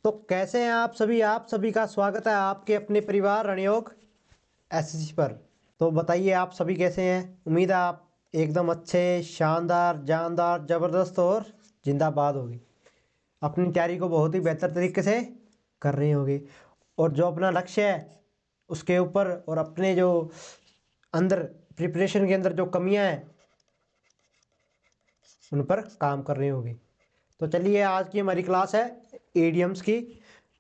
तो कैसे हैं आप सभी का स्वागत है आपके अपने परिवार रणयोग एसएससी पर। तो बताइए आप सभी कैसे हैं। उम्मीद है आप एकदम अच्छे, शानदार, जानदार, ज़बरदस्त और जिंदाबाद होगी। अपनी तैयारी को बहुत ही बेहतर तरीके से कर रहे होंगे और जो अपना लक्ष्य है उसके ऊपर और अपने जो अंदर प्रिपरेशन के अंदर जो कमियां हैं उन पर काम कर रहे होंगे। तो चलिए आज की हमारी क्लास है ईडियम्स की।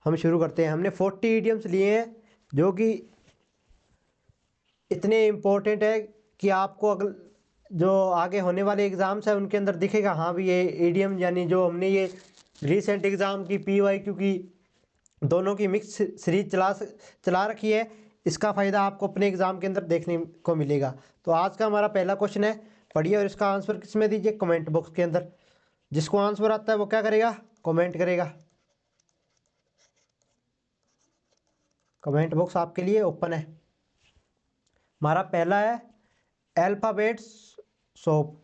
हम शुरू करते हैं। हमने 40 ईडियम्स लिए हैं जो कि इतने इम्पोर्टेंट है कि आपको अगल जो आगे होने वाले एग्ज़ाम्स हैं उनके अंदर दिखेगा, हाँ भी ये ईडियम यानी जो हमने ये रिसेंट एग्ज़ाम की PYQ की दोनों की मिक्स सीरीज चला रखी है। इसका फ़ायदा आपको अपने एग्ज़ाम के अंदर देखने को मिलेगा। तो आज का हमारा पहला क्वेश्चन है, पढ़िए और इसका आंसर किसमें दीजिए, कमेंट बॉक्स के अंदर। जिसको आंसर आता है वो क्या करेगा, कमेंट करेगा। कमेंट बॉक्स आपके लिए ओपन है। हमारा पहला है अल्फ़ाबेट सोप।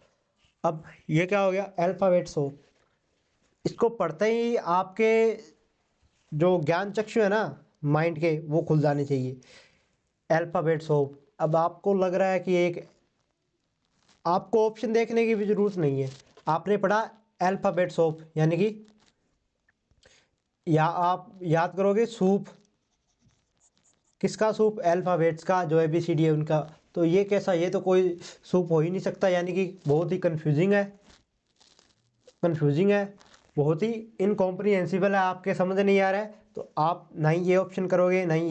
अब ये क्या हो गया, अल्फ़ाबेट सोप। इसको पढ़ते ही आपके जो ज्ञान चक्षु है ना माइंड के, वो खुल जाने चाहिए। Alphabet soap. अब आपको लग रहा है कि एक आपको ऑप्शन देखने की भी ज़रूरत नहीं है, आपने पढ़ा अल्फ़ाबेट सोप यानी कि या आप याद करोगे सूप। किसका सूप, अल्फ़ाबेट्स का, जो ABCD है उनका। तो ये कैसा, ये तो कोई सूप हो ही नहीं सकता, यानी कि बहुत ही कन्फ्यूजिंग है, बहुत ही इनकॉम्प्रिहेंसिबल है, आपके समझ नहीं आ रहा है। तो आप नहीं ये ऑप्शन करोगे, नहीं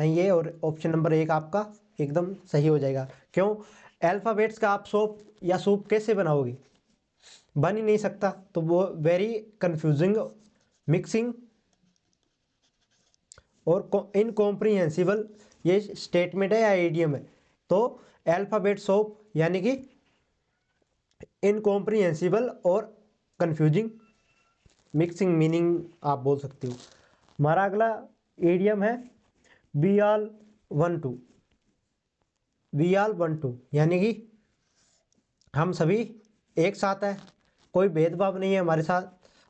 ये और ऑप्शन नंबर 1 आपका एकदम सही हो जाएगा। क्यों, अल्फ़ाबेट्स का आप सोप या सूप कैसे बनाओगे, बन ही नहीं सकता। तो वो वेरी कन्फ्यूजिंग, मिक्सिंग और इनकॉम्प्रिहेंसिबल ये स्टेटमेंट है या ईडियम है। तो अल्फ़ाबेट सोप यानी कि इनकॉम्प्रिहेंसिबल और कंफ्यूजिंग, मिक्सिंग मीनिंग आप बोल सकते हो। हमारा अगला ईडियम है वी आल वन टू। यानी कि हम सभी एक साथ हैं, कोई भेदभाव नहीं है हमारे साथ,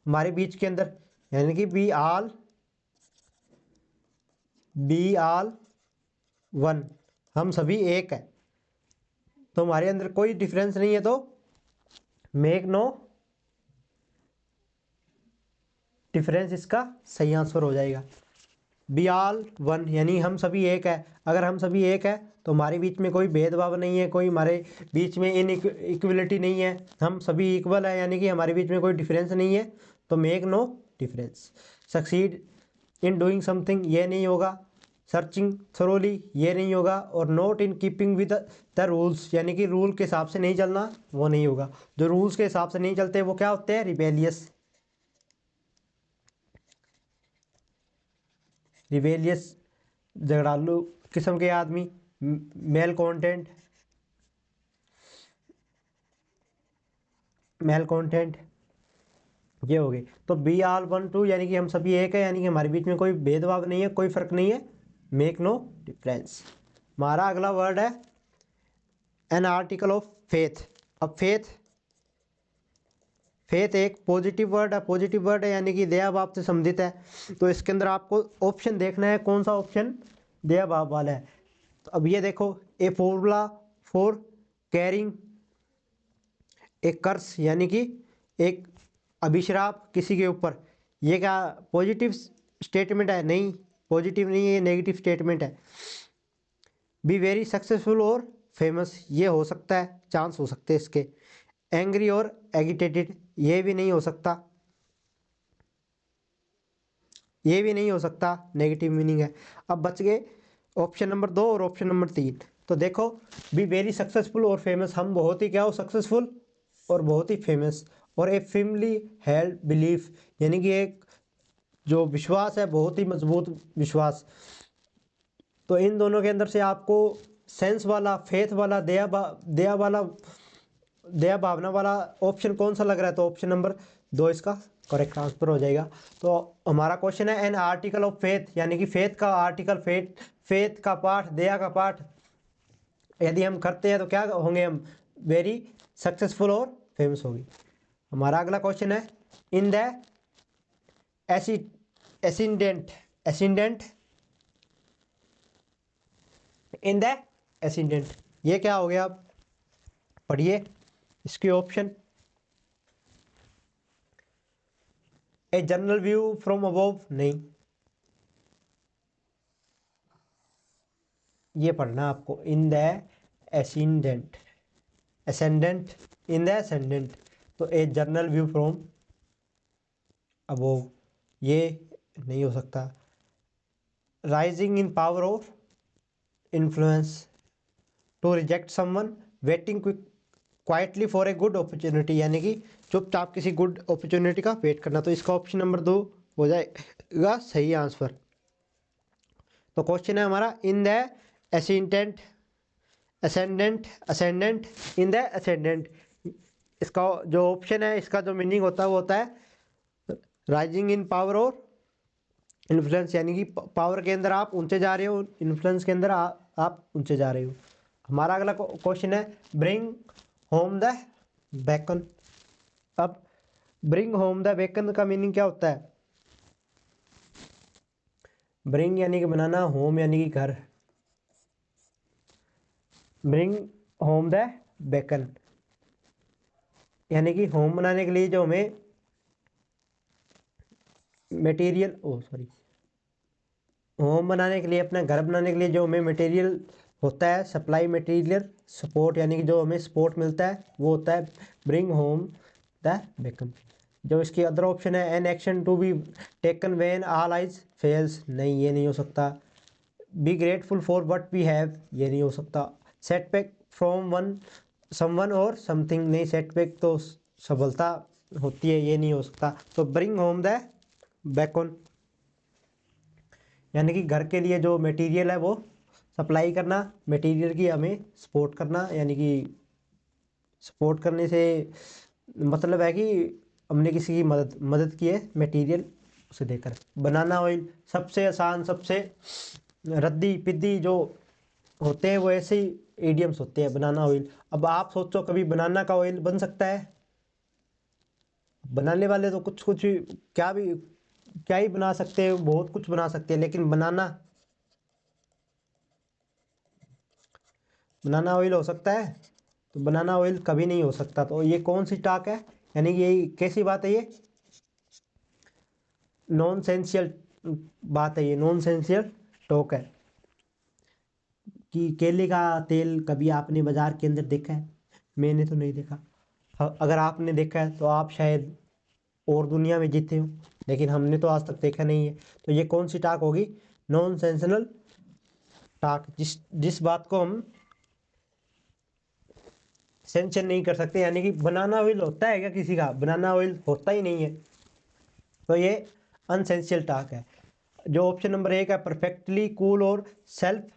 हमारे बीच के अंदर। यानी कि वी आल वन, हम सभी एक है, तो हमारे अंदर कोई डिफरेंस नहीं है। तो मेक नो डिफरेंस इसका सही आंसर हो जाएगा। बी आल वन यानी हम सभी एक है। अगर हम सभी एक है तो हमारे बीच में कोई भेदभाव नहीं है, कोई हमारे बीच में इक्वलिटी नहीं है, हम सभी इक्वल है, यानी कि हमारे बीच में कोई डिफरेंस नहीं है। तो make no difference. Succeed in doing something, ये नहीं होगा। सर्चिंग थरोली, ये नहीं होगा। और not in keeping with the rules, यानी कि रूल के हिसाब से नहीं चलना, वो नहीं होगा। जो रूल्स के हिसाब से नहीं चलते वो क्या होते हैं, रिबेलियस, झगड़ालू किस्म के आदमी, मेल कंटेंट, ये हो गए। तो बी आल वन टू यानी कि हम सभी एक है, यानी कि हमारे बीच में कोई भेदभाव नहीं है, कोई फर्क नहीं है। Make no difference. हमारा अगला वर्ड है एन आर्टिकल ऑफ फेथ। अब फेथ एक पॉजिटिव वर्ड है, यानी कि दया भाव से संबंधित है। तो इसके अंदर आपको ऑप्शन देखना है, कौन सा ऑप्शन दया भाव वाला है। तो अब ये देखो, a formula for carrying a कर्स, यानी कि एक अभिश्राप किसी के ऊपर। ये क्या पॉजिटिव स्टेटमेंट है, नहीं पॉजिटिव नहीं है, नेगेटिव स्टेटमेंट है। बी वेरी सक्सेसफुल और फेमस, ये हो सकता है, चांस हो सकते हैं इसके। एंग्री और एगिटेटेड, ये भी नहीं हो सकता, ये भी नहीं हो सकता, नेगेटिव मीनिंग है। अब बच गए ऑप्शन नंबर 2 और ऑप्शन नंबर 3। तो देखो, बी वेरी सक्सेसफुल और फेमस, हम बहुत ही क्या हो, सक्सेसफुल और बहुत ही फेमस। और ए फैमिली हेल्ड बिलीफ, यानी कि एक जो विश्वास है, बहुत ही मजबूत विश्वास। तो इन दोनों के अंदर से आपको सेंस वाला, फेथ वाला, दया भावना वाला ऑप्शन कौन सा लग रहा है। तो ऑप्शन नंबर 2 इसका करेक्ट आंसर हो जाएगा। तो हमारा क्वेश्चन है एन आर्टिकल ऑफ फेथ, यानी कि फेथ का आर्टिकल, फेथ का पाठ, दया का पाठ यदि हम करते हैं तो क्या होंगे हम, वेरी सक्सेसफुल और फेमस होगी। हमारा अगला क्वेश्चन है in the accident, accident in the accident, ये क्या हो गया? आप पढ़िए इसके option. A general view from above, नहीं, ये पढ़ना आपको। In the ascendant, ascendant, in the ascendant, तो a general view from above, ये नहीं हो सकता। Rising in power of influence, to reject someone, waiting quietly for a good opportunity, यानी कि चुपचाप किसी गुड अपॉर्चुनिटी का वेट करना। तो इसका ऑप्शन नंबर 2 हो जाएगा सही आंसर। तो क्वेश्चन है हमारा इन the ascendant, ascendant, ascendant, in the ascendant, इसका जो ऑप्शन है इसका जो मीनिंग होता है वो होता है राइजिंग इन पावर और इन्फ्लुएंस, यानी कि पावर के अंदर आप ऊंचे जा रहे हो, इन्फ्लुएंस के अंदर आप ऊंचे जा रहे हो। हमारा अगला क्वेश्चन है ब्रिंग होम द बेकन। अब ब्रिंग होम द बेकन का मीनिंग क्या होता है? ब्रिंग यानी कि बनाना, होम यानी कि घर। ब्रिंग होम द बेकन यानी कि होम बनाने के लिए जो हमें मटेरियल, ओ सॉरी, होम बनाने के लिए, अपना घर बनाने के लिए जो हमें मटेरियल होता है, सप्लाई मटेरियल, सपोर्ट यानी कि जो हमें सपोर्ट मिलता है वो होता है ब्रिंग होम द बेकन। जो इसकी अदर ऑप्शन है an action to be taken when all eyes fails, नहीं ये नहीं हो सकता। Be grateful for what we have, ये नहीं हो सकता। Setback from one someone or something, नहीं, सेटबैक तो सफलता होती है, ये नहीं हो सकता। तो ब्रिंग होम द बैकन यानी कि घर के लिए जो मटेरियल है वो सप्लाई करना, मटेरियल की हमें सपोर्ट करना, यानी कि सपोर्ट करने से मतलब है कि हमने किसी की मदद मदद की है मटेरियल उसे देकर। बनाना ऑयल, सबसे आसान, सबसे रद्दी पिद्दी जो होते हैं वो ऐसे ही इडियम्स होते हैं, बनाना ऑयल। अब आप सोचो कभी बनाना का ऑयल बन सकता है? बनाने वाले तो कुछ कुछ क्या ही बना सकते हैं, बहुत कुछ बना सकते हैं, लेकिन बनाना बनाना ऑयल हो सकता है? तो बनाना ऑयल कभी नहीं हो सकता। तो ये कौन सी टाक है, यानी कि ये कैसी बात है? ये नॉन सेंसियल बात है, ये नॉन सेंसियल टॉक है। कि केले का तेल कभी आपने बाजार के अंदर देखा है? मैंने तो नहीं देखा। अगर आपने देखा है तो आप शायद और दुनिया में जीते हो, लेकिन हमने तो आज तक देखा नहीं है। तो ये कौन सी टाक होगी? नॉन सेंसनल टाक, जिस जिस बात को हम सेंशन नहीं कर सकते, यानी कि बनाना ऑयल होता है क्या किसी का? बनाना ऑयल होता ही नहीं है। तो ये अनसेंशियल टाक है। जो ऑप्शन नंबर 1 है परफेक्टली कूल और सेल्फ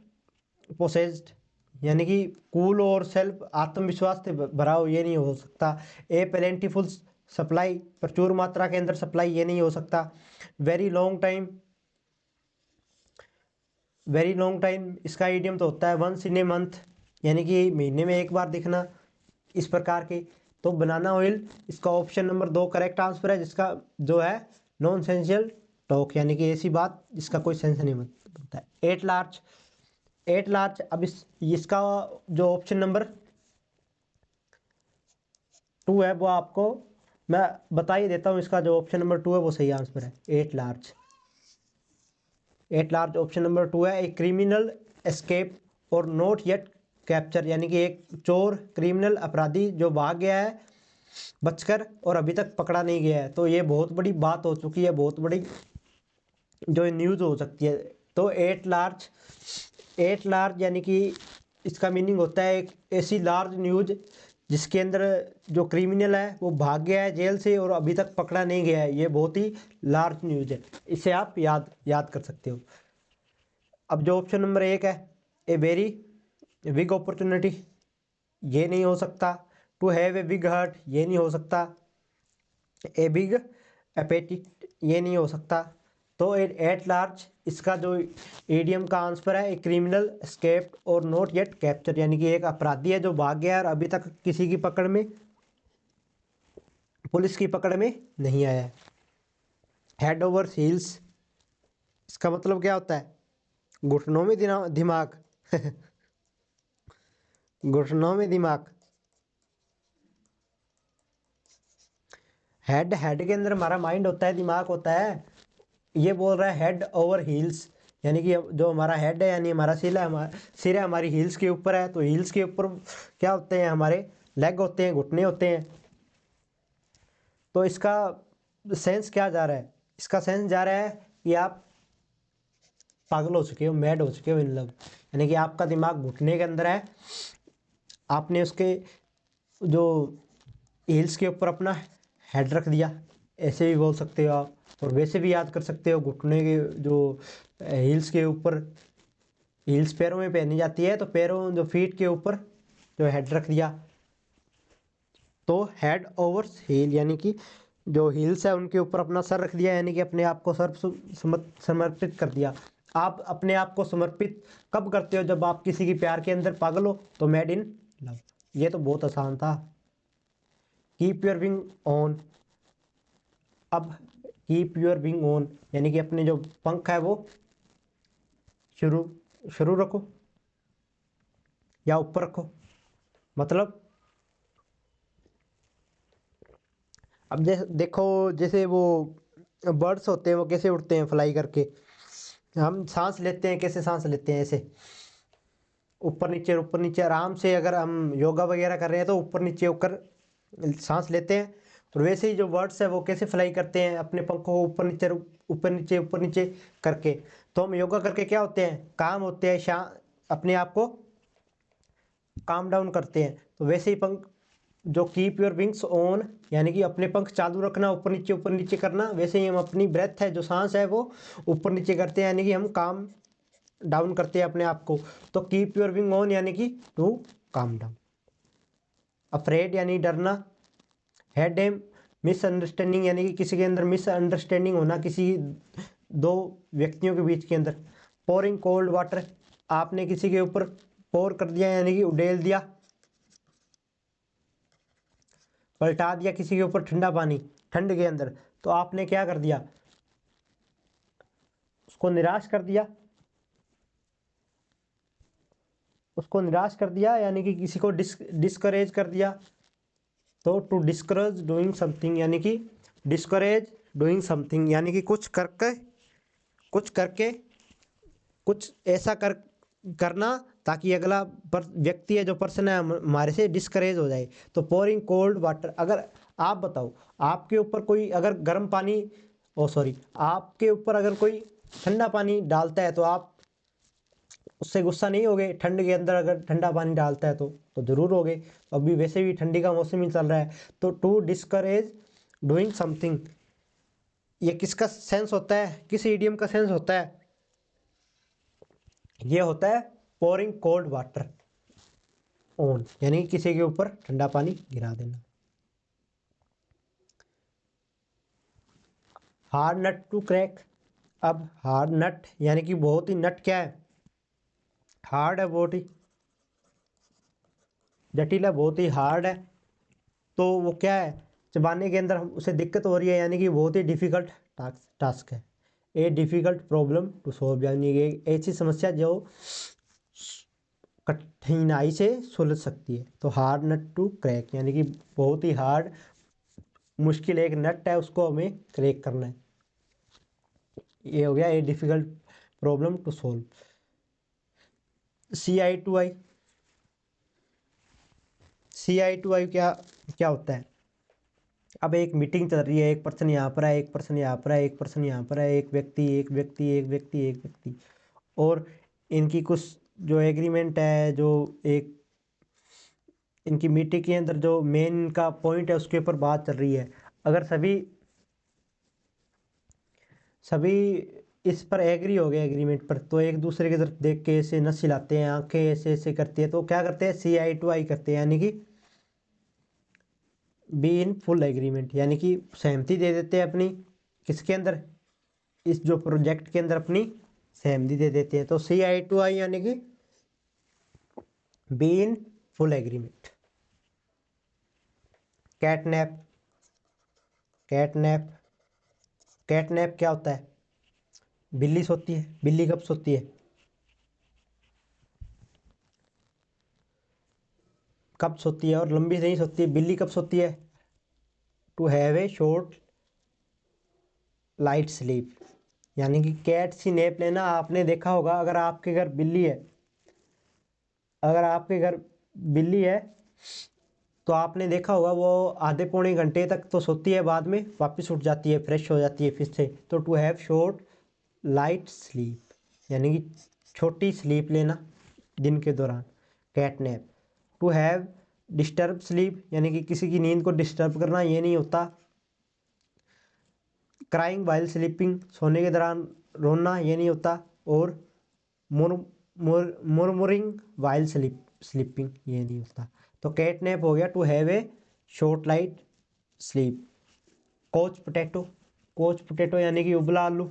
पोसेस्ड, यानी कि कूल और सेल्फ आत्मविश्वास से भरा हो, ये नहीं हो सकता। ए प्लेंटीफुल सप्लाई, प्रचुर मात्रा के अंदर सप्लाई, ये नहीं हो सकता। Very long time, very long time इसका इडियम तो होता है वंस इन ए मंथ, यानी कि महीने में एक बार दिखना, इस प्रकार के। तो बनाना ऑयल इसका ऑप्शन नंबर 2 करेक्ट आंसर है, जिसका जो है नॉन सेंशियल टॉक, यानी कि ऐसी बात जिसका कोई सेंस नहीं बनता है। एट लार्ज, एट लार्ज, अब इसका जो ऑप्शन नंबर 2 है वो आपको मैं बता ही देता हूँ। इसका जो ऑप्शन नंबर 2 है वो सही आंसर है, at large. At large option number 2 है। एक क्रिमिनल एस्केप और नॉट येट कैप्चर, यानी कि एक चोर, क्रिमिनल अपराधी जो भाग गया है बचकर और अभी तक पकड़ा नहीं गया है। तो ये बहुत बड़ी बात हो चुकी है, बहुत बड़ी जो न्यूज़ हो सकती है। तो एट लार्ज, एट लार्ज यानी कि इसका मीनिंग होता है एक ऐसी लार्ज न्यूज़ जिसके अंदर जो क्रिमिनल है वो भाग गया है जेल से और अभी तक पकड़ा नहीं गया है, ये बहुत ही लार्ज न्यूज़ है। इसे आप याद याद कर सकते हो। अब जो ऑप्शन नंबर 1 है ए वेरी बिग अपॉर्चुनिटी, ये नहीं हो सकता। To have a big heart, ये नहीं हो सकता। ए बिग एपेटिट, ये नहीं हो सकता। तो एट लार्ज इसका जो ईडियम का आंसर है, एक क्रिमिनल एस्केप्ड और नॉट येट कैप्चर, यानी कि एक अपराधी है जो भाग गया और अभी तक किसी की पकड़ में, पुलिस की पकड़ में नहीं आया है। हेड ओवर हील्स, इसका मतलब क्या होता है? घुटनों में दिमाग घुटनों में दिमाग। हेड, हेड के अंदर हमारा माइंड होता है, दिमाग होता है। ये बोल रहा है हेड ओवर हील्स, यानी कि जो हमारा हेड है यानी हमारा सिर है हमारी हील्स के ऊपर है। तो हील्स के ऊपर क्या होते हैं? हमारे लेग होते हैं, घुटने होते हैं। तो इसका सेंस क्या जा रहा है? इसका सेंस जा रहा है कि आप पागल हो चुके हो, मैड हो चुके हो इन लोग, यानी कि आपका दिमाग घुटने के अंदर है। आपने उसके जो हील्स के ऊपर अपना हेड रख दिया, ऐसे भी बोल सकते हो आप। और वैसे भी याद कर सकते हो, घुटने के जो हील्स के ऊपर, हील्स पैरों में पहनी जाती है, तो पैरों जो फीट के ऊपर जो हेड रख दिया, तो हेड ओवर हील, यानी कि जो हील्स है उनके ऊपर अपना सर रख दिया, यानी कि अपने आप को समर्पित कर दिया। आप अपने आप को समर्पित कब करते हो? जब आप किसी की प्यार के अंदर पागल हो, तो मेड इन लव। ये तो बहुत आसान था। Keep your wing on. अब कीप योर विंग ऑन, यानी कि अपने जो पंख है वो शुरू शुरू रखो या ऊपर रखो। मतलब अब जैसे देखो, जैसे वो बर्ड्स होते हैं वो कैसे उड़ते हैं फ्लाई करके। हम सांस लेते हैं, कैसे सांस लेते हैं? ऐसे ऊपर नीचे आराम से। अगर हम योगा वगैरह कर रहे हैं तो ऊपर नीचे होकर सांस लेते हैं। और वैसे ही जो बर्ड्स है वो कैसे फ्लाई करते हैं? अपने पंखों को ऊपर नीचे करके। तो हम योगा करके क्या होते हैं? काम होते हैं, अपने आप को काम डाउन करते हैं। तो वैसे ही पंख, जो कीप योर विंग्स ऑन, यानी कि अपने पंख चालू रखना, ऊपर नीचे करना। वैसे ही हम अपनी ब्रेथ है, जो सांस है, वो ऊपर नीचे करते हैं, यानी कि हम काम डाउन करते हैं अपने आप को। तो कीप योर विंग ऑन यानी कि टू काम डाउन। अफ्रेड यानी डरना। हैड ए मिसअंडरस्टैंडिंग, यानी कि किसी के अंदर मिसअंडरस्टैंडिंग होना, किसी दो व्यक्तियों के बीच के अंदर। पोरिंग कोल्ड वाटर, आपने किसी के ऊपर पोर कर दिया, यानी कि उडेल दिया, पलटा दिया किसी के ऊपर ठंडा पानी ठंड के अंदर। तो आपने क्या कर दिया? उसको निराश कर दिया, उसको निराश कर दिया, यानी कि किसी को डिस्करेज कर दिया। तो टू डिस्करेज डूइंग समथिंग, यानी कि डिस्करेज डूइंग समथिंग, यानी कि कुछ करके कुछ ऐसा करना ताकि अगला व्यक्ति है, जो पर्सन है, हमारे से डिस्करेज हो जाए। तो पोरिंग कोल्ड वाटर, अगर आप बताओ, आपके ऊपर कोई अगर गर्म पानी, ओ सॉरी, आपके ऊपर अगर कोई ठंडा पानी डालता है, तो आप उससे गुस्सा नहीं होगे? ठंड के अंदर अगर ठंडा पानी डालता है तो जरूर होगे। अभी वैसे भी ठंडी का मौसम ही चल रहा है। तो टू डिस्करेज डूइंग समथिंग, ये किसका सेंस होता है? किस इडियम का सेंस होता है? ये होता है पोरिंग कोल्ड वाटर ऑन, यानी किसी के ऊपर ठंडा पानी गिरा देना। Hard nut to crack. अब हार्ड नट यानी कि बहुत ही, नट क्या है? हार्ड है, बहुत ही जटिल है, बहुत ही हार्ड है। तो वो क्या है? चबाने के अंदर उसे दिक्कत हो रही है, यानी कि बहुत ही डिफिकल्ट टास्क है। A difficult problem to solve, यानी कि ऐसी समस्या जो कठिनाई से सुलझ सकती है। तो हार्ड नट टू क्रैक, यानी कि बहुत ही हार्ड, मुश्किल एक नट है, उसको हमें क्रैक करना है। ये हो गया a difficult problem to solve. CI/2I, CI/2I क्या क्या होता है? अब एक मीटिंग चल रही है, एक पर्सन यहाँ पर है, एक पर्सन यहाँ पर है, एक पर्सन यहाँ पर है, एक व्यक्ति, और इनकी कुछ जो एग्रीमेंट है, जो एक इनकी मीटिंग के अंदर जो मेन इनका पॉइंट है उसके ऊपर बात चल रही है। अगर सभी सभी इस पर एग्री हो गए एग्रीमेंट पर, तो एक दूसरे की तरफ देख के ऐसे नस हिलाते हैं, आंखें ऐसे ऐसे करती है, तो क्या करते हैं? CI/2I करते हैं, यानी कि बी इन फुल एग्रीमेंट, यानी कि सहमति दे देते हैं अपनी, किसके अंदर? इस जो प्रोजेक्ट के अंदर अपनी सहमति दे देते हैं। तो CI/2I यानी कि be in full agreement. CatNap, CatNap, CatNap क्या होता है? बिल्ली सोती है। बिल्ली कब सोती है? कब सोती है? और लंबी नहीं सोती है। बिल्ली कब सोती है? To have a short light sleep, यानी कि कैट सी नैप लेना। आपने देखा होगा, अगर आपके घर बिल्ली है, अगर आपके घर बिल्ली है तो आपने देखा होगा वो आधे पौने घंटे तक तो सोती है, बाद में वापस उठ जाती है, फ्रेश हो जाती है फिर से। तो to have short light sleep, यानी कि छोटी स्लीप लेना दिन के दौरान, cat nap. To have disturb sleep, यानी कि किसी की नींद को डिस्टर्ब करना, ये नहीं होता। क्राइंग वाइल स्लीपिंग, सोने के दौरान रोना, ये नहीं होता। और मुर मुरमुरिंग वाइल स्लीपिंग, ये नहीं होता। तो कैट नैप हो गया to have a short light sleep. Couch potato, couch potato यानी कि उबला आलू।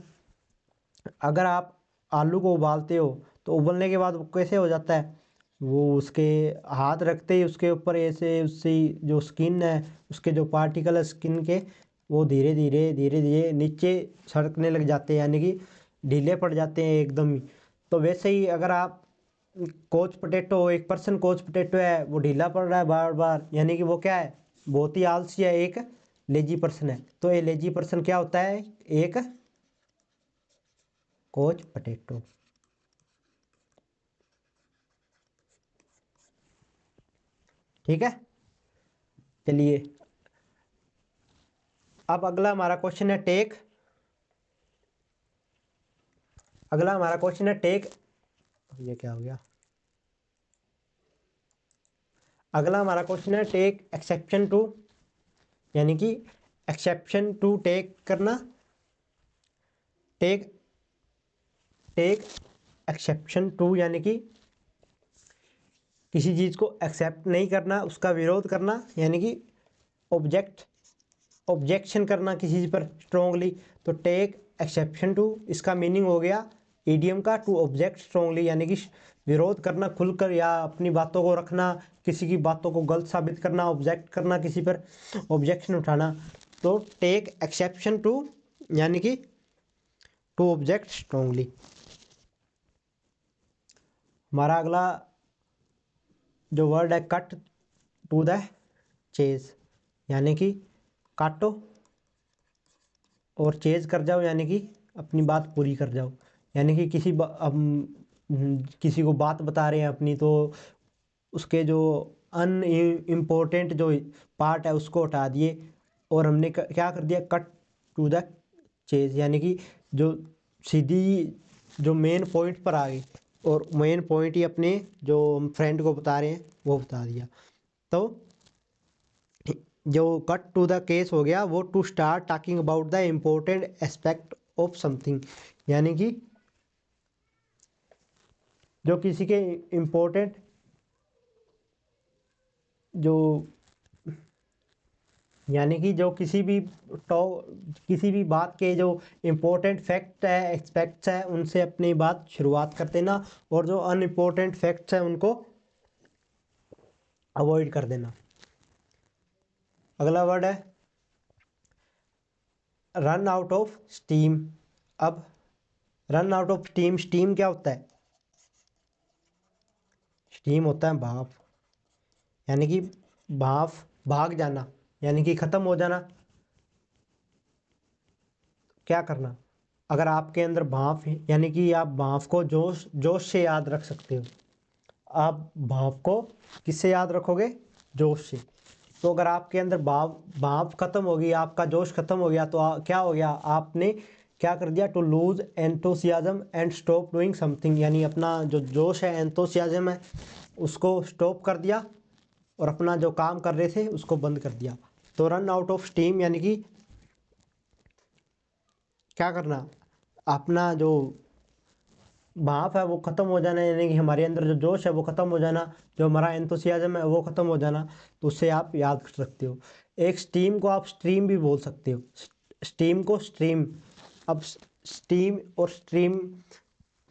अगर आप आलू को उबालते हो तो उबलने के बाद वो कैसे हो जाता है, वो उसके हाथ रखते ही उसके ऊपर ऐसे उससे जो स्किन है, उसके जो पार्टिकल है स्किन के, वो धीरे धीरे धीरे धीरे नीचे सरकने लग जाते हैं, यानी कि ढीले पड़ जाते हैं एकदम ही। तो वैसे ही अगर आप कोच पोटैटो, एक पर्सन कोच पोटैटो है, वो ढीला पड़ रहा है बार बार, यानी कि वो क्या है, बहुत ही आलसी है, एक लेजी पर्सन है। तो ये लेजी पर्सन क्या होता है, एक कोच पोटैटो। ठीक है, चलिए अब अगला हमारा क्वेश्चन है टेक। अगला हमारा क्वेश्चन है टेक, ये क्या हो गया, अगला हमारा क्वेश्चन है टेक एक्सेप्शन टू, यानी कि एक्सेप्शन टू टेक करना। टेक टेक एक्सेप्शन टू यानी कि किसी चीज़ को एक्सेप्ट नहीं करना, उसका विरोध करना, यानी कि ऑब्जेक्ट ऑब्जेक्शन करना किसी चीज़ पर स्ट्रोंगली। तो टेक एक्सेप्शन टू, इसका मीनिंग हो गया ईडियम का टू ऑब्जेक्ट स्ट्रोंगली, यानी कि विरोध करना खुलकर या अपनी बातों को रखना, किसी की बातों को गलत साबित करना, ऑब्जेक्ट करना, किसी पर ऑब्जेक्शन उठाना। तो टेक एक्सेप्शन टू यानी कि टू ऑब्जेक्ट स्ट्रोंगली। हमारा अगला जो वर्ड है कट टू द चेज, यानी कि काटो और चेज कर जाओ, यानी कि अपनी बात पूरी कर जाओ। यानी कि किसी को बात बता रहे हैं अपनी, तो उसके जो अन इम्पोर्टेंट जो पार्ट है उसको हटा दिए और हमने क्या कर दिया, कट टू द चेज, यानी कि जो सीधी जो मेन पॉइंट पर आ गई, और मेन पॉइंट ही अपने जो हम फ्रेंड को बता रहे हैं वो बता दिया। तो जो कट टू द केस हो गया वो to start talking about the important aspect of something, यानी कि जो किसी के इम्पोर्टेंट जो, यानी कि जो किसी भी बात के जो इम्पोर्टेंट फैक्ट है, एक्सपेक्ट्स है, उनसे अपनी बात शुरुआत कर देना, और जो अनइम्पोर्टेंट फैक्ट्स है उनको अवॉइड कर देना। अगला वर्ड है रन आउट ऑफ स्टीम। अब run out of steam, steam क्या होता है, स्टीम होता है भाप, यानी कि भाप, भाग जाना, यानी कि ख़त्म हो जाना। क्या करना, अगर आपके अंदर भाप है, यानी कि आप भाप को जोश जोश से याद रख सकते हो। आप भाप को किससे याद रखोगे, जोश से। तो अगर आपके अंदर भाप भाप खत्म हो गई, आपका जोश खत्म हो गया, तो क्या हो गया, आपने क्या कर दिया, to lose enthusiasm and stop doing something, यानी अपना जो जोश है, एंथुसियाज्म है, उसको स्टॉप कर दिया और अपना जो काम कर रहे थे उसको बंद कर दिया। तो रन आउट ऑफ स्टीम यानी कि क्या करना, अपना जो भाप है वो ख़त्म हो जाना, यानी कि हमारे अंदर जो जोश है वो ख़त्म हो जाना, जो हमारा एंथुसियाज्म है वो ख़त्म हो जाना। तो उससे आप याद कर सकते हो। एक स्टीम को आप स्ट्रीम भी बोल सकते हो, स्टीम को स्ट्रीम। अब स्टीम और स्ट्रीम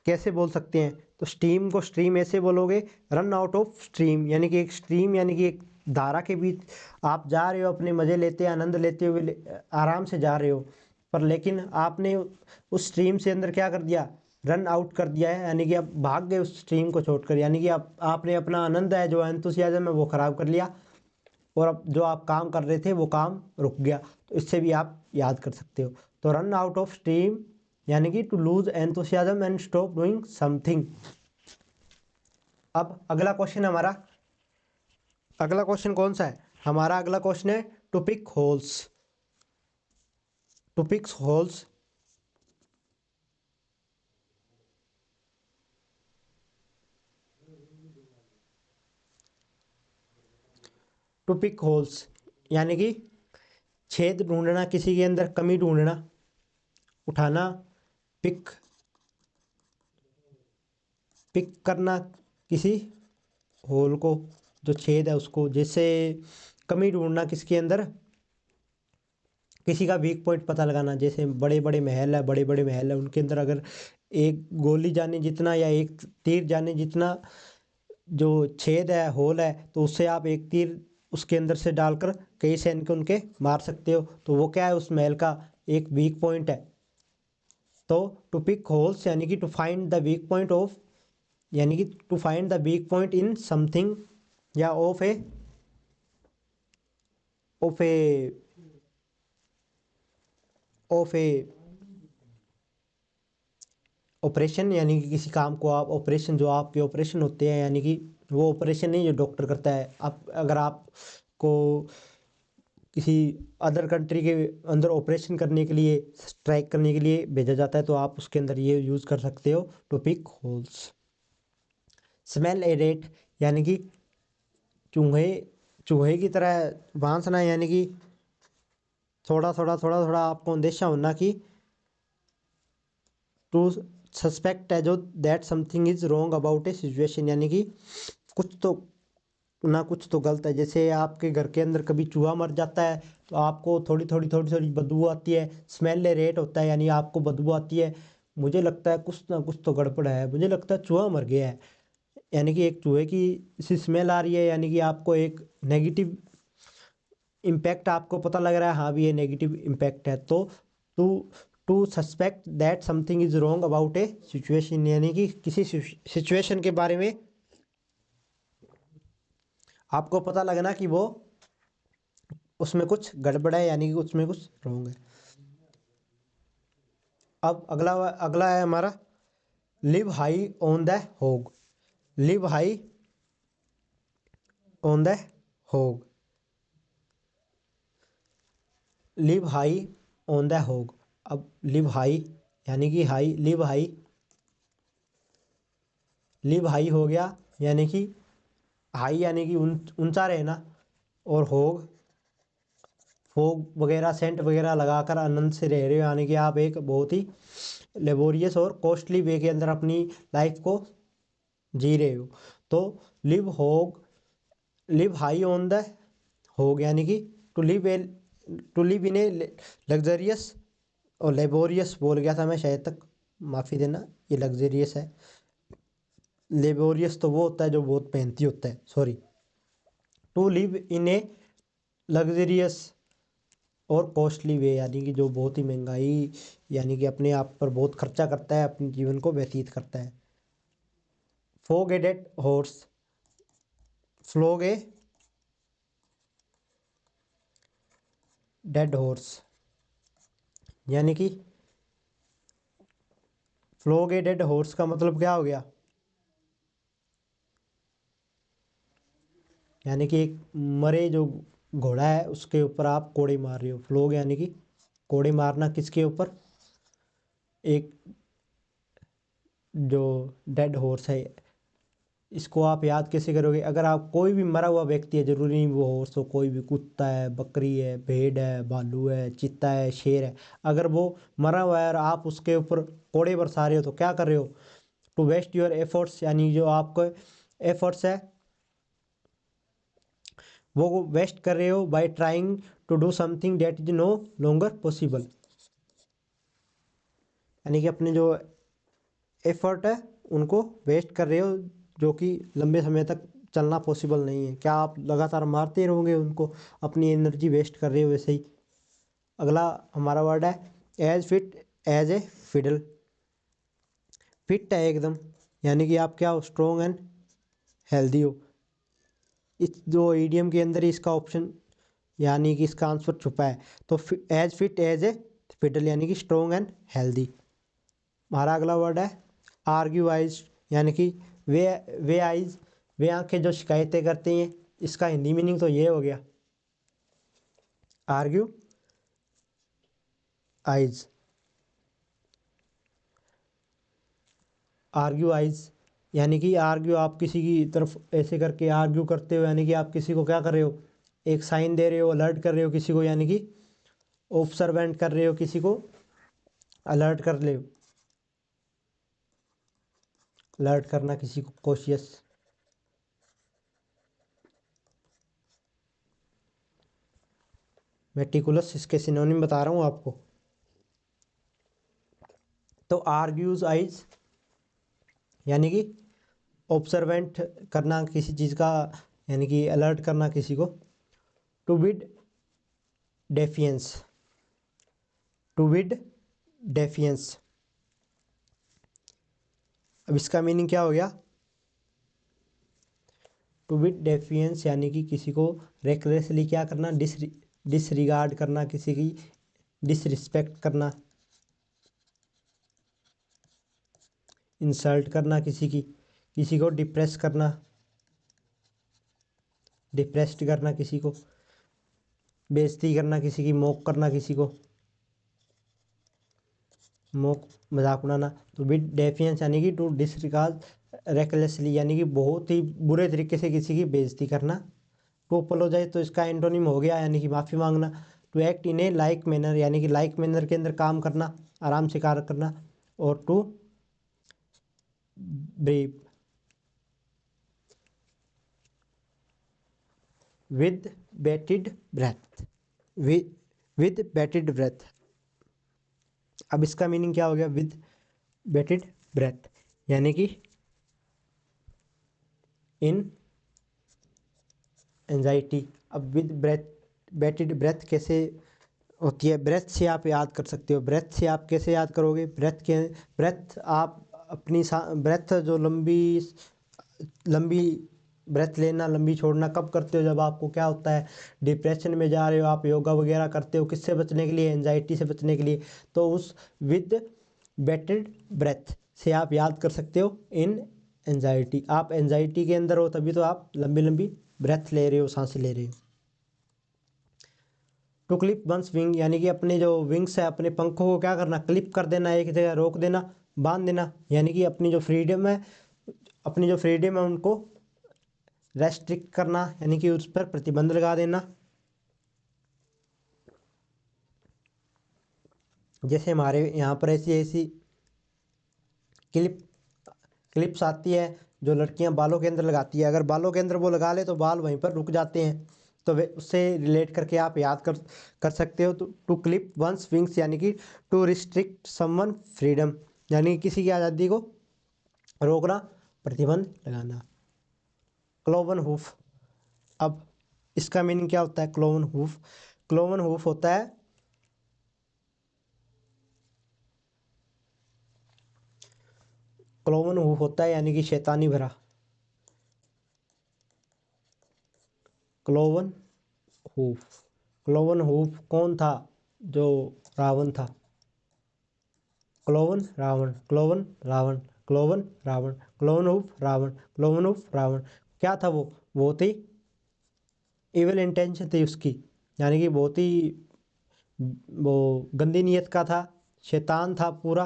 कैसे बोल सकते हैं, तो स्टीम को स्ट्रीम ऐसे बोलोगे, रन आउट ऑफ स्ट्रीम, यानी कि एक स्ट्रीम यानी कि एक धारा के बीच आप जा रहे हो, अपने मज़े लेते आनंद लेते हुए आराम से जा रहे हो, पर लेकिन आपने उस स्ट्रीम से अंदर क्या कर दिया, रन आउट कर दिया है, यानी कि आप भाग गए उस स्ट्रीम को छोड़कर, यानी कि आप आपने अपना आनंद है जो एंथुसियाज्म है वो खराब कर लिया, और अब जो आप काम कर रहे थे वो काम रुक गया। तो इससे भी आप याद कर सकते हो। तो रन आउट ऑफ स्टीम यानी कि to lose enthusiasm and stop doing something. अब अगला क्वेश्चन हमारा, अगला क्वेश्चन कौन सा है हमारा, अगला क्वेश्चन है to pick holes. To pick holes, to pick holes यानी कि छेद ढूंढना, किसी के अंदर कमी ढूंढना, उठाना, पिक, पिक करना किसी होल को, जो छेद है उसको, जैसे कमी ढूंढना किसके अंदर, किसी का वीक पॉइंट पता लगाना। जैसे बड़े बड़े महल है, बड़े बड़े महल है, उनके अंदर अगर एक गोली जाने जितना या एक तीर जाने जितना जो छेद है, होल है, तो उससे आप एक तीर उसके अंदर से डालकर कई सैनिक उनके मार सकते हो। तो वो क्या है, उस महल का एक वीक पॉइंट है। तो टू पिक होल्स यानी कि to find the weak point of, यानी कि to find the weak point in something या of a of a operation, यानी कि किसी काम को आप ऑपरेशन, जो आपके ऑपरेशन होते हैं, यानी कि वो ऑपरेशन नहीं जो डॉक्टर करता है। आप अगर आपको किसी अदर कंट्री के अंदर ऑपरेशन करने के लिए, स्ट्राइक करने के लिए भेजा जाता है, तो आप उसके अंदर ये यूज़ कर सकते हो, to pick holes. Smell a rat यानी कि चूहे, चूहे की तरह भांसना, यानी कि थोड़ा थोड़ा थोड़ा थोड़ा आपको अंदेशा होना कि टू सस्पेक्ट है जो that something is wrong about a situation, यानी कि कुछ तो ना कुछ तो गलत है। जैसे आपके घर के अंदर कभी चूहा मर जाता है तो आपको थोड़ी थोड़ी थोड़ी थोड़ी बदबू आती है, स्मेल रेट होता है, यानी आपको बदबू आती है, मुझे लगता है कुछ ना कुछ तो गड़बड़ है, मुझे लगता है चूहा मर गया है, यानी कि एक चूहे की सी स्मेल आ रही है, यानी कि आपको एक नेगेटिव इम्पैक्ट आपको पता लग रहा है, हाँ भी ये नेगेटिव इम्पैक्ट है। तो to to suspect that something is wrong about a situation, यानी कि किसी सिचुएशन के बारे में आपको पता लगना कि वो उसमें कुछ गड़बड़ है, यानी कि उसमें कुछ रॉन्ग है। अब अगला अगला है हमारा लिव हाई ऑन द होग। लिव हाई ऑन द होग, लिव हाई ऑन द होग। अब लिव हाई यानी कि high, live high, live high हो गया, यानी कि हाई यानी कि ऊंचा रहना, और होग, फोग वगैरह सेंट वगैरह लगाकर आनंद से रह रहे हो, यानी कि आप एक बहुत ही लेबोरियस और कॉस्टली वे के अंदर अपनी लाइफ को जी रहे हो। तो लिव होग, live high on the hog यानी कि to live a, to live in a luxurious, और लेबोरियस बोल गया था मैं शायद तक, माफ़ी देना, ये लग्जरियस है। लेबोरियस तो वो होता है जो बहुत मेहनती होता है, sorry. To live in a luxurious और कॉस्टली वे, यानी कि जो बहुत ही महंगाई, यानी कि अपने आप पर बहुत खर्चा करता है, अपने जीवन को व्यतीत करता है। Flog a dead horse, flog a dead horse यानी कि फ्लोग ए डेड हॉर्स का मतलब क्या हो गया, यानी कि एक मरे जो घोड़ा है उसके ऊपर आप कोड़े मार रहे हो। फ्लोग यानी कि कोड़े मारना किसके ऊपर, एक जो डेड हॉर्स है। इसको आप याद कैसे करोगे, अगर आप कोई भी मरा हुआ व्यक्ति है, जरूरी नहीं वो हॉर्स हो, कोई भी कुत्ता है, बकरी है, भेड़ है, भालू है, चीता है, शेर है, अगर वो मरा हुआ है और आप उसके ऊपर कोड़े बरसा रहे हो तो क्या कर रहे हो, टू वेस्ट योर एफर्ट्स, यानी जो आपको एफर्ट्स है वो वेस्ट कर रहे हो, by trying to do something that is no longer possible, यानी कि अपने जो एफर्ट है उनको वेस्ट कर रहे हो, जो कि लंबे समय तक चलना पॉसिबल नहीं है। क्या आप लगातार मारते रहोगे उनको, अपनी एनर्जी वेस्ट कर रहे हो वैसे ही। अगला हमारा वर्ड है as fit as a fiddle, fit है एकदम, यानी कि आप क्या हो, स्ट्रोंग एंड हेल्दी हो। इस जो ईडीएम के अंदर ही इसका ऑप्शन यानी कि इसका आंसर छुपा है। तो as fit as a fiddle यानी कि स्ट्रोंग एंड हेल्दी। हमारा अगला वर्ड है आर्ग्यू आइज, यानी कि वे वे आइज, वे आंखें जो शिकायतें करती हैं। इसका हिंदी मीनिंग तो ये हो गया, आर्ग्यू आइज, आर्ग्यू आइज यानी कि आर्ग्यू, आप किसी की तरफ ऐसे करके आर्ग्यू करते हो, यानी कि आप किसी को क्या कर रहे हो, एक साइन दे रहे हो, अलर्ट कर रहे हो किसी को, यानी कि ऑब्जर्वेंट कर रहे हो, किसी को अलर्ट कर रहे हो, अलर्ट करना किसी को, कॉशियस। मेटिकुलस इसके सिनोनिम बता रहा हूँ आपको। तो आर्ग्यूज आइज यानी कि ऑब्जर्वेंट करना किसी चीज़ का, यानी कि अलर्ट करना किसी को। To bid defiance, to bid defiance, अब इसका मीनिंग क्या हो गया, टू विद डेफियंस यानी कि किसी को रेकलेसली क्या करना, डिसरिगार्ड करना, किसी की डिसरिस्पेक्ट करना, इंसल्ट करना किसी की, किसी को डिप्रेस करना, डिप्रेस्ड करना किसी को, बेइज्जती करना किसी की, मॉक करना किसी को, मॉक मजाक उड़ाना। तो विद डेफियंस यानी कि टू डिसरिगार्ड रेकलेसली यानी कि बहुत ही बुरे तरीके से किसी की बेइज्जती करना। टू अपोलोजाइज तो इसका एंटोनिम हो गया, यानी कि माफ़ी मांगना। To act in a like manner यानी कि लाइक मैनर के अंदर काम करना, आराम से कार्य करना। और to breathe with bated breath, with bated breath, अब इसका मीनिंग क्या हो गया, विद बेटेड ब्रेथ यानी कि इन एंजाइटी। अब विद ब्रेथ बेटेड ब्रेथ कैसे होती है, ब्रेथ से आप याद कर सकते हो। ब्रेथ से आप कैसे याद करोगे, ब्रेथ आप अपनी ब्रेथ जो लंबी लंबी ब्रेथ लेना, लंबी छोड़ना कब करते हो, जब आपको क्या होता है, डिप्रेशन में जा रहे हो, आप योगा वगैरह करते हो, किससे बचने के लिए, एंजाइटी से बचने के लिए। तो उस विद बेटेड ब्रेथ से आप याद कर सकते हो इन एंजाइटी, आप एंजाइटी के अंदर हो तभी तो आप लंबी लंबी ब्रेथ ले रहे हो, सांसें ले रहे हो। टू क्लिप वंस विंग यानी कि अपने जो विंग्स है, अपने पंखों को क्या करना, क्लिप कर देना, एक जगह रोक देना, बांध देना, यानी कि अपनी जो फ्रीडम है, अपनी जो फ्रीडम है उनको रेस्ट्रिक्ट करना, यानी कि उस पर प्रतिबंध लगा देना। जैसे हमारे यहाँ पर ऐसी ऐसी क्लिप क्लिप्स आती है जो लड़कियां बालों के अंदर लगाती है, अगर बालों के अंदर वो लगा ले तो बाल वहीं पर रुक जाते हैं। तो वे उससे रिलेट करके आप याद कर सकते हो। तो टू क्लिप वंस विंग्स यानी कि टू रिस्ट्रिक्ट समवन फ्रीडम, यानी कि किसी की आज़ादी को रोकना, प्रतिबंध लगाना। क्लोवन हूफ, अब इसका मीनिंग क्या होता है, क्लोवन हूफ, क्लोवन हूफ होता है, क्लोवन हूफ होता है यानी कि शैतानी भरा। क्लोवन हूफ, क्लोवन हूफ कौन था, जो रावण था, cloven Ravan, cloven Ravan, cloven Ravan, cloven hoof Ravan, cloven hoof Ravan. क्या था वो, बहुत ही इविल इंटेंशन थी उसकी, यानी कि बहुत ही वो गंदी नीयत का था, शैतान था पूरा,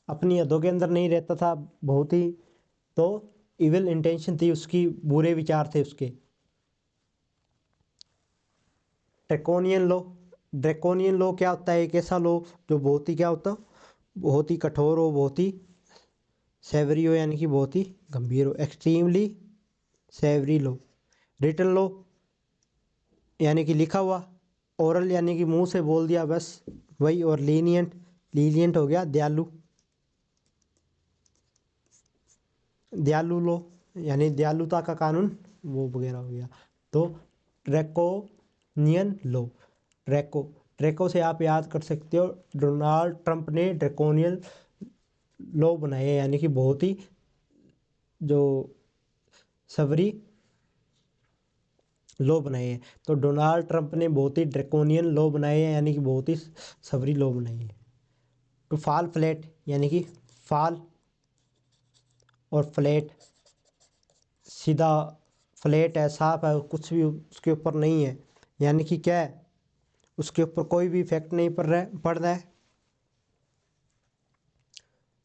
अपनी हदों के अंदर नहीं रहता था बहुत ही। तो इविल इंटेंशन थी उसकी, बुरे विचार थे उसके। ड्रैकोनियन लॉ, ड्रैकोनियन लॉ क्या होता है, एक ऐसा लॉ जो बहुत ही क्या होता, बहुत ही कठोर हो, बहुत ही सेवरी हो, यानी कि बहुत ही गंभीर हो, extremely severe law. Written law यानी कि लिखा हुआ, ओरल यानी कि मुंह से बोल दिया बस वही, और लीनियंट, लीनियंट हो गया दयालु, दयालु लो यानी दयालुता का कानून, वो वगैरह हो गया। तो ड्रैकोनियन लो, ड्रैको ड्रेको से आप याद कर सकते हो, डोनाल्ड ट्रंप ने ड्रेकोनियन लॉ बनाए हैं, यानी कि बहुत ही जो सवरी लॉ बनाए हैं। तो डोनाल्ड ट्रंप ने बहुत ही ड्रेकोनियन लॉ बनाए हैं, यानी कि बहुत ही सवरी लॉ बनाए हैं। टू फॉल फ्लैट, यानी कि फॉल और फ्लैट, सीधा फ्लैट है, साफ है, कुछ भी उसके ऊपर नहीं है, यानी कि क्या है, उसके ऊपर कोई भी इफेक्ट नहीं पड़ रहा है,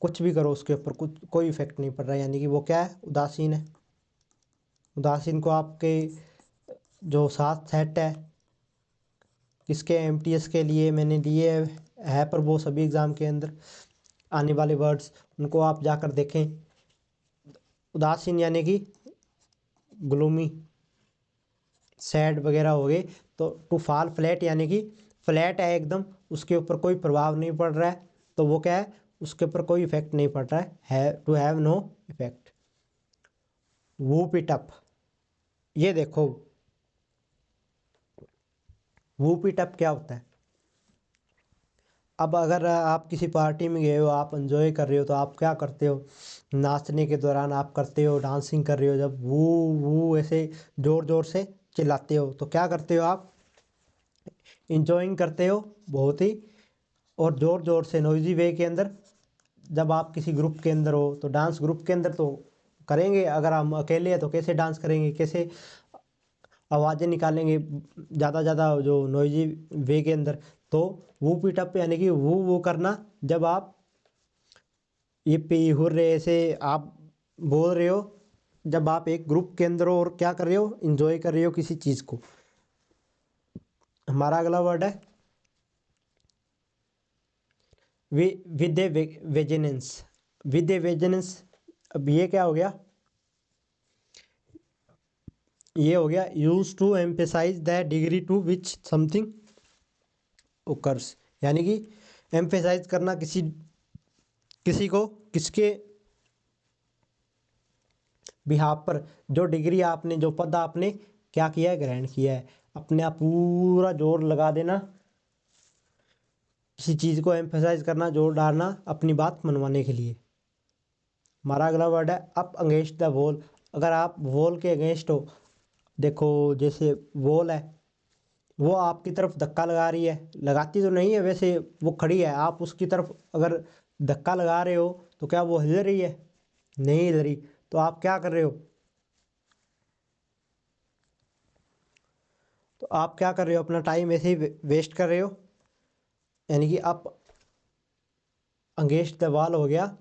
कुछ भी करो उसके ऊपर कुछ कोई इफेक्ट नहीं पड़ रहा है, यानी कि वो क्या है, उदासीन है। उदासीन को आपके जो साथ सेट है किसके, एमटीएस के लिए मैंने लिए है, पर वो सभी एग्ज़ाम के अंदर आने वाले वर्ड्स उनको आप जाकर देखें। उदासीन यानी कि ग्लूमी, सैड वगैरह हो गए। तो टू फॉल फ्लैट यानी कि फ्लैट है एकदम, उसके ऊपर कोई प्रभाव नहीं पड़ रहा है, तो वो क्या है, उसके ऊपर कोई इफेक्ट नहीं पड़ रहा है to have no effect. Whoop it up, ये देखो वूप इट अप क्या होता है। अब अगर आप किसी पार्टी में गए हो, आप एंजॉय कर रहे हो, तो आप क्या करते हो, नाचने के दौरान आप करते हो, डांसिंग कर रहे हो, जब वो ऐसे ज़ोर ज़ोर से चिल्लाते हो तो क्या करते हो आप, इंजॉइंग करते हो बहुत ही, और ज़ोर ज़ोर से नॉइजी वे के अंदर। जब आप किसी ग्रुप के अंदर हो तो डांस ग्रुप के अंदर तो करेंगे, अगर हम अकेले हैं तो कैसे डांस करेंगे, कैसे आवाज़ें निकालेंगे ज़्यादा जो नॉइजी वे के अंदर। तो वो पीटअप यानी कि वो करना, जब आप ये पे हुर्रे ऐसे आप बोल रहे हो, जब आप एक ग्रुप के अंदर हो और क्या कर रहे हो, इंजॉय कर रहे हो किसी चीज़ को। हमारा अगला वर्ड है विद ए वेजेनेंस। विद ए वेजेनेंस, अब ये क्या हो गया, ये हो गया use to emphasise the degree to which something occurs, यानी कि एम्फेसाइज करना किसी किसी को किसके बिहाफ पर, जो डिग्री आपने, जो पद आपने क्या किया है, ग्रहण किया है, अपने आप पूरा जोर लगा देना, किसी चीज़ को एम्फेसाइज करना, जोर डालना अपनी बात मनवाने के लिए। हमारा अगला वर्ड है अप अगेंस्ट द वॉल। अगर आप वॉल के अगेंस्ट हो, देखो जैसे वॉल है, वो आपकी तरफ धक्का लगा रही है, लगाती तो नहीं है वैसे, वो खड़ी है, आप उसकी तरफ अगर धक्का लगा रहे हो तो क्या वो हिल रही है, नहीं हिल रही, तो आप क्या कर रहे हो, तो आप क्या कर रहे हो, अपना टाइम ऐसे ही वेस्ट कर रहे हो, यानी कि आप अगेंस्ट द वॉल हो गया।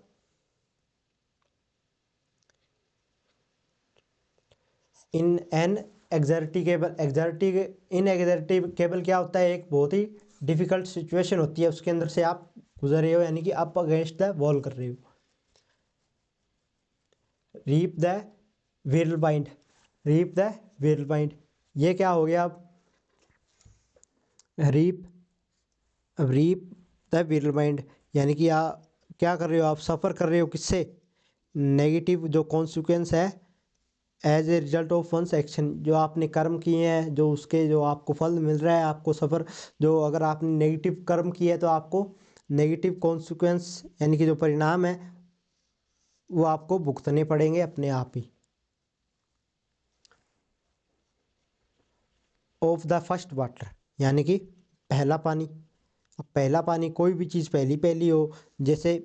इन एन एग्जर्टिकेबल, इन एग्जर्टिकेबल क्या होता है, एक बहुत ही डिफिकल्ट सिचुएशन होती है, उसके अंदर से आप गुजर रहे हो, यानी कि आप अगेंस्ट द वॉल कर रहे हो। Reap the whirlwind, reap the whirlwind, ये क्या हो गया, आप रीप, अब रीप द व्हिरल बाइंड, यानी कि क्या कर रहे हो, आप सफ़र कर रहे हो किससे, नेगेटिव जो कॉन्सिक्वेंस है as a result of one's action, जो आपने कर्म किए हैं, जो उसके जो आपको फल मिल रहा है, आपको सफ़र, जो अगर आपने नेगेटिव कर्म किए है तो आपको नेगेटिव कॉन्सिक्वेंस यानी कि जो परिणाम है वो आपको भुगतने पड़ेंगे अपने आप ही। ऑफ द फर्स्ट वाटर, यानी कि पहला पानी। अब पहला पानी, कोई भी चीज़ पहली पहली हो, जैसे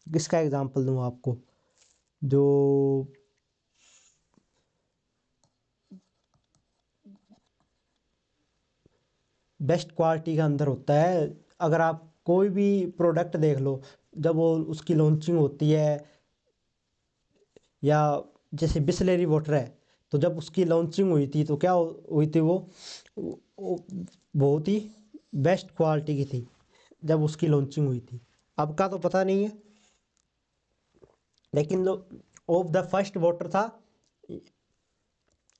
किसका एग्जांपल दूँ आपको, जो बेस्ट क्वालिटी का अंदर होता है। अगर आप कोई भी प्रोडक्ट देख लो, जब वो उसकी लॉन्चिंग होती है, या जैसे बिसलेरी वाटर है, तो जब उसकी लॉन्चिंग हुई थी तो क्या हुई थी, वो बहुत ही बेस्ट क्वालिटी की थी जब उसकी लॉन्चिंग हुई थी। अब का तो पता नहीं है, लेकिन जो ऑफ द फर्स्ट वाटर था,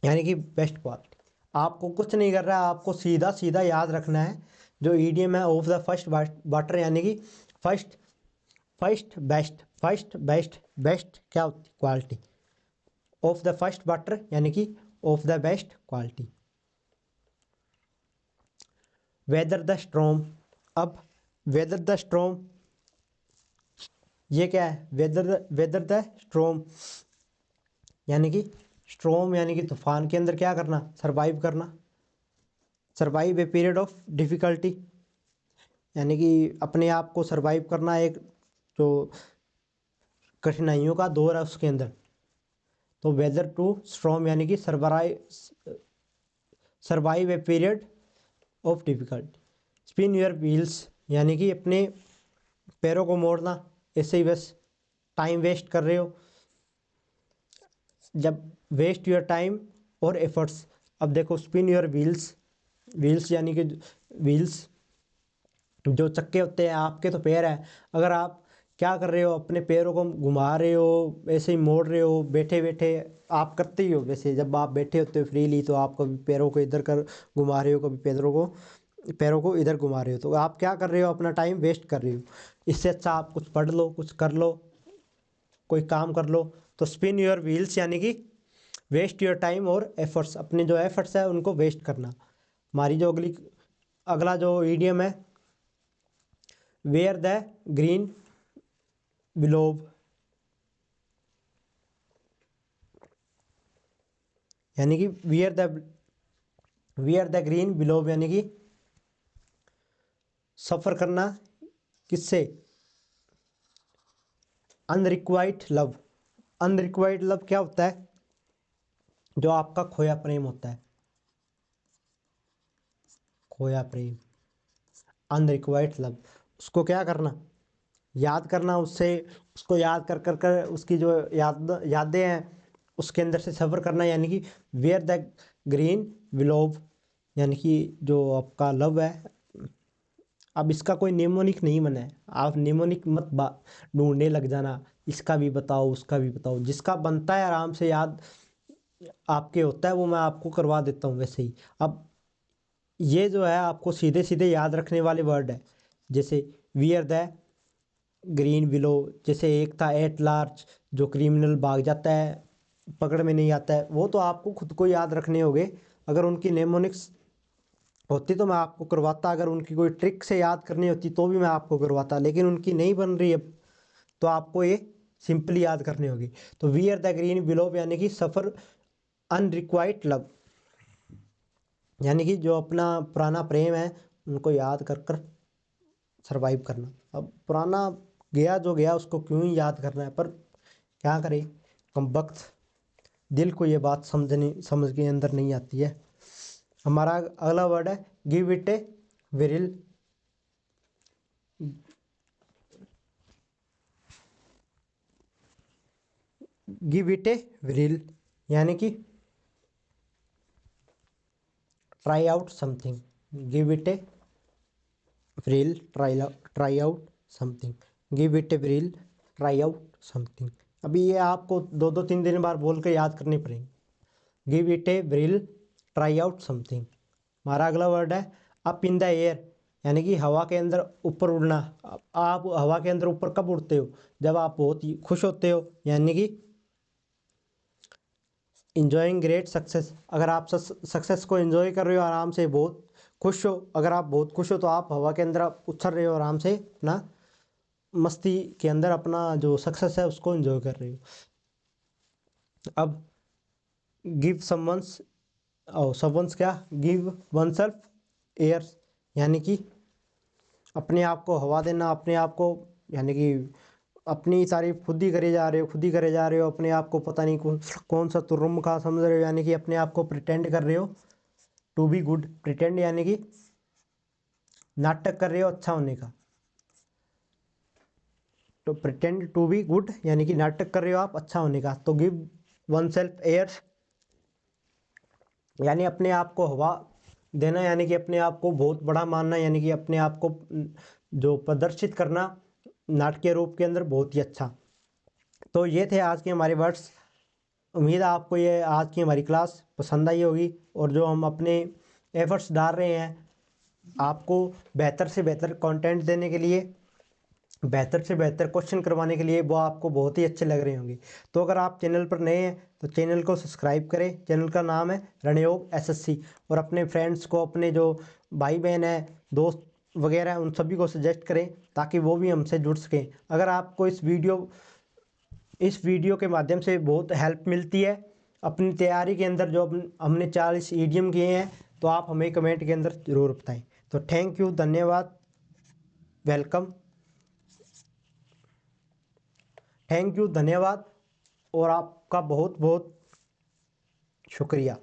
यानी कि बेस्ट क्वालिटी। आपको कुछ नहीं कर रहा है, आपको सीधा सीधा याद रखना है जो ईडीएम है, ऑफ द फर्स्ट वाटर, यानी कि फर्स्ट, फर्स्ट बेस्ट, बेस्ट क्या होती, quality, of the first water यानी कि of the best quality. Whether the storm. अब वेदर द स्ट्रॉम ये क्या है, वेदर द स्ट्रॉम यानी कि स्ट्रॉम यानी कि तूफान के अंदर क्या करना, सरवाइव करना। Survive a period of difficulty यानी कि अपने आप को सरवाइव करना, एक जो कठिनाइयों का दौर है उसके अंदर। तो वेदर टू स्ट्रॉम यानी कि survive a period of difficulty. Spin your wheels यानी कि अपने पैरों को मोड़ना, ऐसे ही बस टाइम वेस्ट कर रहे हो। जब वेस्ट योर टाइम और एफर्ट्स। अब देखो स्पिन योर व्हील्स, व्हील्स यानी कि व्हील्स जो चक्के होते हैं, आपके तो पैर है, अगर आप क्या कर रहे हो, अपने पैरों को घुमा रहे हो, ऐसे ही मोड़ रहे हो, बैठे बैठे आप करते ही हो। वैसे जब आप बैठे होते हो फ्रीली तो आप कभी पैरों को इधर कर घुमा रहे हो, कभी पैरों को इधर घुमा रहे हो, तो आप क्या कर रहे हो, अपना टाइम वेस्ट कर रहे हो। इससे अच्छा आप कुछ पढ़ लो, कुछ कर लो, कोई काम कर लो। तो स्पिन योर व्हील्स यानी कि वेस्ट योर टाइम और एफर्ट्स, अपने जो एफर्ट्स है उनको वेस्ट करना। हमारी जो अगला जो ईडियम है, वेयर द ग्रीन बिलोव यानी कि वियर द ग्रीन बिलोव यानी कि सफर करना, किससे, अनरिक्वाइट लव। अनरिक्वाइट लव क्या होता है, जो आपका खोया प्रेम होता है, खोया प्रेम, अनरिक्वाइट लव। उसको क्या करना, याद करना, उससे उसको याद कर कर कर उसकी जो यादें हैं उसके अंदर से सफ़र करना, यानी कि वेयर द ग्रीन विलोव यानी कि जो आपका लव है। अब इसका कोई निमोनिक नहीं बना है, आप निमोनिक मत ढूंढने लग जाना, इसका भी बताओ उसका भी बताओ। जिसका बनता है आराम से याद आपके होता है वो मैं आपको करवा देता हूँ वैसे ही। अब ये जो है आपको सीधे सीधे याद रखने वाले वर्ड है, जैसे वियर द ग्रीन विलो, जैसे एक था एट लार्ज, जो क्रिमिनल भाग जाता है, पकड़ में नहीं आता है, वो तो आपको खुद को याद रखने होंगे। अगर उनकी नेमोनिक्स होती तो मैं आपको करवाता, अगर उनकी कोई ट्रिक से याद करनी होती तो भी मैं आपको करवाता, लेकिन उनकी नहीं बन रही है तो आपको ये सिंपली याद करनी होगी। तो वियर द ग्रीन बिलो यानी कि सफ़र अनरिक्वाइट लव यानी कि जो अपना पुराना प्रेम है उनको याद कर कर सरवाइव करना। अब पुराना गया जो गया उसको क्यों ही याद करना है, पर क्या करें, कम वक्त दिल को ये बात समझ के अंदर नहीं आती है। हमारा अगला वर्ड है give it a whirl. Give it a whirl यानी कि try out something. Give it a whirl, try out something. Give it a whirl, try out something. अभी ये आपको दो दो तीन दिन बार बोल के याद करनी पड़ेगी। Give it a whirl, try out something. हमारा अगला वर्ड है अप इन द एयर यानी कि हवा के अंदर ऊपर उड़ना। आप हवा के अंदर ऊपर कब उड़ते हो, जब आप बहुत ही खुश होते हो, यानी कि इंजॉइंग ग्रेट सक्सेस। अगर आप सक्सेस को एंजॉय कर रहे हो, आराम से बहुत खुश हो, अगर आप बहुत खुश हो तो आप हवा के अंदर आप उछल रहे हो, आराम से अपना मस्ती के अंदर अपना जो सक्सेस है उसको एंजॉय कर रहे हो। अब गिव समवंस, और समवंस क्या, गिव वन सेल्फ एयर यानी कि अपने आप को हवा देना, अपने आप को यानी कि अपनी तारीफ खुद ही करे जा रहे हो, खुद ही करे जा रहे हो, अपने आप को पता नहीं कौन सा तुर्रुम खा समझ रहे हो, यानी कि अपने आप को प्रिटेंड कर रहे हो टू बी गुड। प्रिटेंड यानी कि नाटक कर रहे हो अच्छा होने का, तो प्रिटेंड टू बी गुड यानी कि नाटक कर रहे हो आप अच्छा होने का। तो गिव वन सेल्फ एयर यानी अपने आप को हवा देना, यानी कि अपने आप को बहुत बड़ा मानना, यानी कि अपने आप को जो प्रदर्शित करना नाटकीय रूप के अंदर बहुत ही अच्छा। तो ये थे आज के हमारे वर्ड्स। उम्मीद है आपको ये आज की हमारी क्लास पसंद आई होगी, और जो हम अपने एफर्ट्स डाल रहे हैं आपको बेहतर से बेहतर कंटेंट देने के लिए, बेहतर से बेहतर क्वेश्चन करवाने के लिए, वो आपको बहुत ही अच्छे लग रहे होंगे। तो अगर आप चैनल पर नए हैं तो चैनल को सब्सक्राइब करें। चैनल का नाम है रणयोग एसएससी, और अपने फ्रेंड्स को, अपने जो भाई बहन है, दोस्त वगैरह, उन सभी को सजेस्ट करें ताकि वो भी हमसे जुड़ सकें। अगर आपको इस वीडियो के माध्यम से बहुत हेल्प मिलती है अपनी तैयारी के अंदर, जो हमने 40 ईडियम किए हैं, तो आप हमें कमेंट के अंदर ज़रूर बताएं। तो थैंक यू, धन्यवाद, वेलकम, थैंक यू, धन्यवाद और आपका बहुत बहुत शुक्रिया।